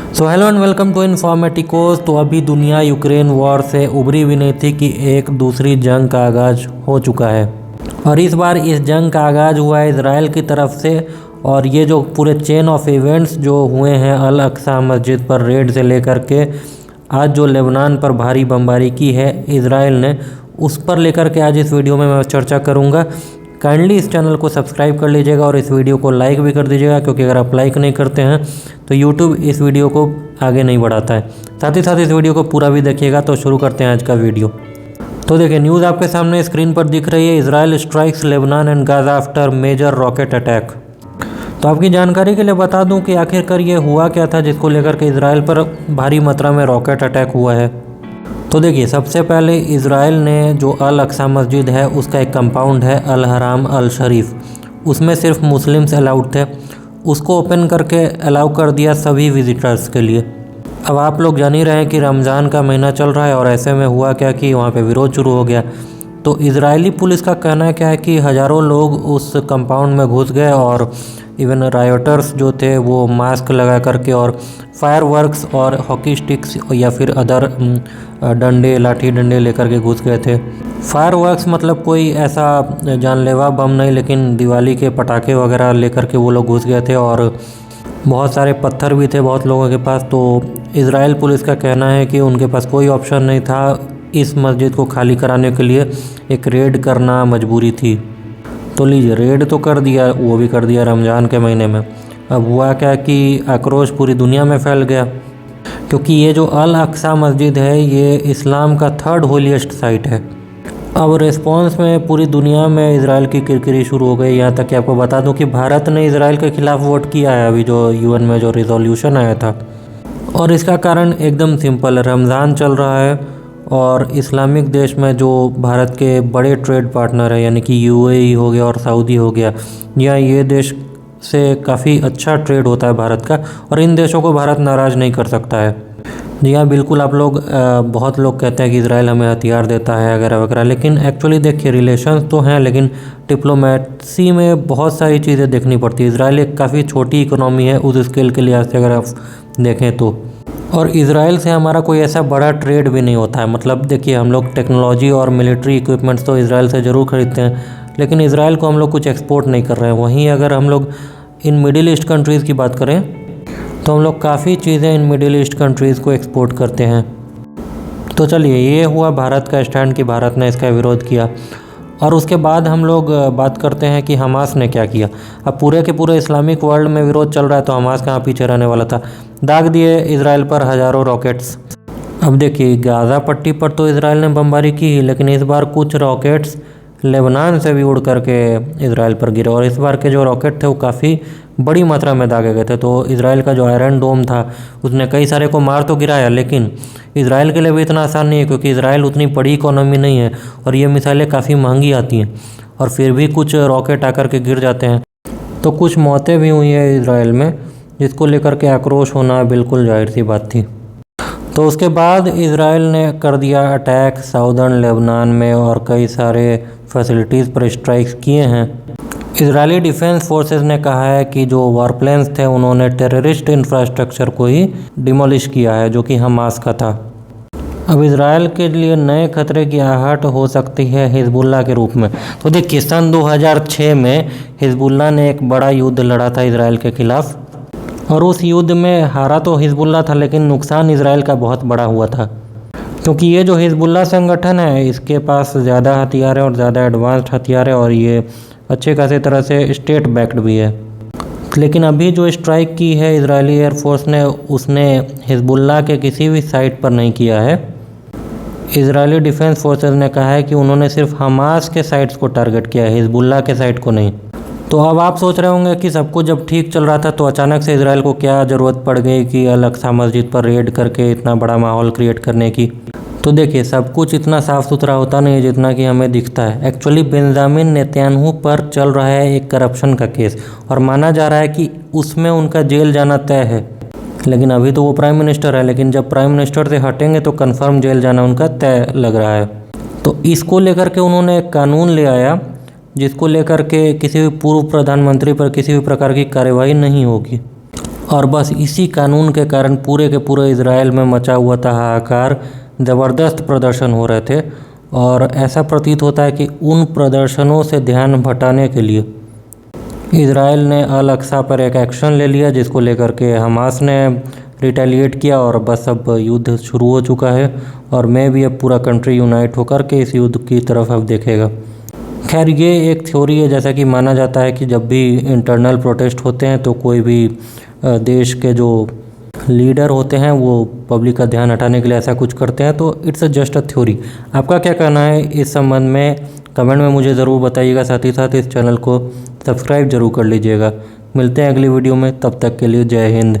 So hello and welcome to Informaticos. तो अभी दुनिया यूक्रेन वॉर से उभरी भी नहीं थी कि एक दूसरी जंग का आगाज़ हो चुका है और इस बार इस जंग का आगाज़ हुआ है इज़राइल की तरफ से। और ये जो पूरे चेन ऑफ इवेंट्स जो हुए हैं अल अक्सा मस्जिद पर रेड से लेकर के आज जो लेबनान पर भारी बमबारी की है इज़राइल ने, उस पर लेकर के आज इस वीडियो में मैं चर्चा करूँगा। काइंडली इस चैनल को सब्सक्राइब कर लीजिएगा और इस वीडियो को लाइक भी कर दीजिएगा, क्योंकि अगर आप लाइक नहीं करते हैं तो यूट्यूब इस वीडियो को आगे नहीं बढ़ाता है। साथ ही साथ इस वीडियो को पूरा भी देखिएगा। तो शुरू करते हैं आज का वीडियो। तो देखिए, न्यूज़ आपके सामने स्क्रीन पर दिख रही है। Israel strikes Lebanon and Gaza after major rocket attack. तो आपकी जानकारी के लिए बता दूं कि आखिरकार ये हुआ क्या था जिसको लेकर के इजराइल पर भारी मात्रा में रॉकेट अटैक हुआ है। तो देखिए, सबसे पहले इजराइल ने जो अल अक्सा मस्जिद है उसका एक कंपाउंड है अल हराम अल शरीफ, उसमें सिर्फ मुस्लिम्स अलाउड थे, उसको ओपन करके अलाउ कर दिया सभी विजिटर्स के लिए। अब आप लोग जान ही रहे हैं कि रमज़ान का महीना चल रहा है और ऐसे में हुआ क्या कि वहाँ पे विरोध शुरू हो गया। तो इजरायली पुलिस का कहना क्या है कि हज़ारों लोग उस कंपाउंड में घुस गए और इवन रायोटर्स जो थे वो मास्क लगा करके और फायरवर्क्स और हॉकी स्टिक्स या फिर अदर डंडे लाठी डंडे लेकर के घुस गए थे। फायरवर्क्स मतलब कोई ऐसा जानलेवा बम नहीं, लेकिन दिवाली के पटाखे वगैरह लेकर के वो लोग घुस गए थे और बहुत सारे पत्थर भी थे बहुत लोगों के पास। तो इजराइल पुलिस का कहना है कि उनके पास कोई ऑप्शन नहीं था, इस मस्जिद को खाली कराने के लिए एक रेड करना मजबूरी थी। तो लीजिए, रेड तो कर दिया, वो भी कर दिया रमज़ान के महीने में। अब हुआ क्या कि आक्रोश पूरी दुनिया में फैल गया, क्योंकि ये जो अल अक्सा मस्जिद है ये इस्लाम का थर्ड होलीस्ट साइट है। अब रिस्पॉन्स में पूरी दुनिया में इजराइल की किरकिरी शुरू हो गई। यहाँ तक कि आपको बता दूं कि भारत ने इजराइल के खिलाफ वोट किया है अभी जो यूएन में जो रिजोल्यूशन आया था। और इसका कारण एकदम सिंपल है, रमज़ान चल रहा है और इस्लामिक देश में जो भारत के बड़े ट्रेड पार्टनर है यानी कि यूएई हो गया और सऊदी हो गया, या ये देश से काफ़ी अच्छा ट्रेड होता है भारत का, और इन देशों को भारत नाराज़ नहीं कर सकता है। जी हाँ, बिल्कुल। आप लोग बहुत लोग कहते हैं कि इजराइल हमें हथियार देता है वगैरह वगैरह, लेकिन एक्चुअली देखिए रिलेशंस तो हैं, लेकिन डिप्लोमेसी में बहुत सारी चीज़ें देखनी पड़ती है। इजराइल एक काफ़ी छोटी इकोनॉमी है उस स्केल के लिहाज से अगर आप देखें तो, और इजराइल से हमारा कोई ऐसा बड़ा ट्रेड भी नहीं होता है। मतलब देखिए, हम लोग टेक्नोलॉजी और मिलिट्री इक्विपमेंट्स तो इजराइल से ज़रूर खरीदते हैं, लेकिन इजराइल को हम लोग कुछ एक्सपोर्ट नहीं कर रहे हैं। वहीं अगर हम लोग इन मिडिल ईस्ट कंट्रीज़ की बात करें तो हम लोग काफ़ी चीज़ें इन मिडिल ईस्ट कंट्रीज़ को एक्सपोर्ट करते हैं। तो चलिए, ये हुआ भारत का स्टैंड कि भारत ने इसका विरोध किया। और उसके बाद हम लोग बात करते हैं कि हमास ने क्या किया। अब पूरे के पूरे इस्लामिक वर्ल्ड में विरोध चल रहा है, तो हमास कहाँ पीछे रहने वाला था। दाग दिए इजराइल पर हज़ारों रॉकेट्स। अब देखिए, गाज़ा पट्टी पर तो इजराइल ने बमबारी की, लेकिन इस बार कुछ रॉकेट्स लेबनान से भी उड़ करके इजराइल पर गिरे, और इस बार के जो रॉकेट थे वो काफ़ी बड़ी मात्रा में दागे गए थे। तो इजराइल का जो आयरन डोम था उसने कई सारे को मार तो गिराया, लेकिन इजराइल के लिए भी इतना आसान नहीं है, क्योंकि इजराइल उतनी बड़ी इकोनॉमी नहीं है और ये मिसाइलें काफ़ी महंगी आती हैं, और फिर भी कुछ रॉकेट आकर के गिर जाते हैं। तो कुछ मौतें भी हुई हैं इजराइल में, जिसको लेकर के आक्रोश होना बिल्कुल जाहिर सी बात थी। तो उसके बाद इजराइल ने कर दिया अटैक साउदर्न लेबनान में और कई सारे फैसिलिटीज़ पर स्ट्राइक्स किए हैं। इजरायली डिफेंस फोर्सेस ने कहा है कि जो वारप्लेन्स थे उन्होंने टेररिस्ट इंफ्रास्ट्रक्चर को ही डिमोलिश किया है, जो कि हमास का था। अब इजराइल के लिए नए खतरे की आहट हो सकती है हिजबुल्लाह के रूप में। तो देखिए, सन 2006 में हिजबुल्लाह ने एक बड़ा युद्ध लड़ा था इजराइल के खिलाफ, और उस युद्ध में हारा तो हिजबुल्लाह था, लेकिन नुकसान इजराइल का बहुत बड़ा हुआ था, क्योंकि ये जो हिजबुल्लाह संगठन है इसके पास ज़्यादा हथियार है और ज़्यादा एडवांस्ड हथियार है, और ये अच्छे खासे तरह से स्टेट बैक्ड भी है। लेकिन अभी जो स्ट्राइक की है इजरायली एयरफोर्स ने, उसने हिजबुल्लाह के किसी भी साइट पर नहीं किया है। इजरायली डिफेंस फोर्सेस ने कहा है कि उन्होंने सिर्फ हमास के साइट्स को टारगेट किया है, हिजबुल्लाह के साइट को नहीं। तो अब आप सोच रहे होंगे कि सब कुछ जब ठीक चल रहा था तो अचानक से इजराइल को क्या ज़रूरत पड़ गई कि अल अक्सा मस्जिद पर रेड करके इतना बड़ा माहौल क्रिएट करने की। तो देखिए, सब कुछ इतना साफ़ सुथरा होता नहीं है जितना कि हमें दिखता है। एक्चुअली बेंजामिन नेतन्याहू पर चल रहा है एक करप्शन का केस, और माना जा रहा है कि उसमें उनका जेल जाना तय है। लेकिन अभी तो वो प्राइम मिनिस्टर है, लेकिन जब प्राइम मिनिस्टर से हटेंगे तो कन्फर्म जेल जाना उनका तय लग रहा है। तो इसको लेकर के उन्होंने एक कानून ले आया जिसको लेकर के किसी भी पूर्व प्रधानमंत्री पर किसी भी प्रकार की कार्रवाई नहीं होगी। और बस इसी कानून के कारण पूरे के पूरे इजराइल में मचा हुआ था हाहाकार। ज़बरदस्त प्रदर्शन हो रहे थे और ऐसा प्रतीत होता है कि उन प्रदर्शनों से ध्यान भटाने के लिए इजराइल ने अल अक्सा पर एक एक्शन ले लिया, जिसको लेकर के हमास ने रिटेलिएट किया और बस अब युद्ध शुरू हो चुका है। और मैं भी अब पूरा कंट्री यूनाइट होकर के इस युद्ध की तरफ अब देखेगा। खैर ये एक थ्योरी है, जैसा कि माना जाता है कि जब भी इंटरनल प्रोटेस्ट होते हैं तो कोई भी देश के जो लीडर होते हैं वो पब्लिक का ध्यान हटाने के लिए ऐसा कुछ करते हैं। तो इट्स जस्ट अ थ्योरी। आपका क्या कहना है इस संबंध में कमेंट में मुझे ज़रूर बताइएगा। साथ ही साथ इस चैनल को सब्सक्राइब जरूर कर लीजिएगा। मिलते हैं अगली वीडियो में, तब तक के लिए जय हिंद।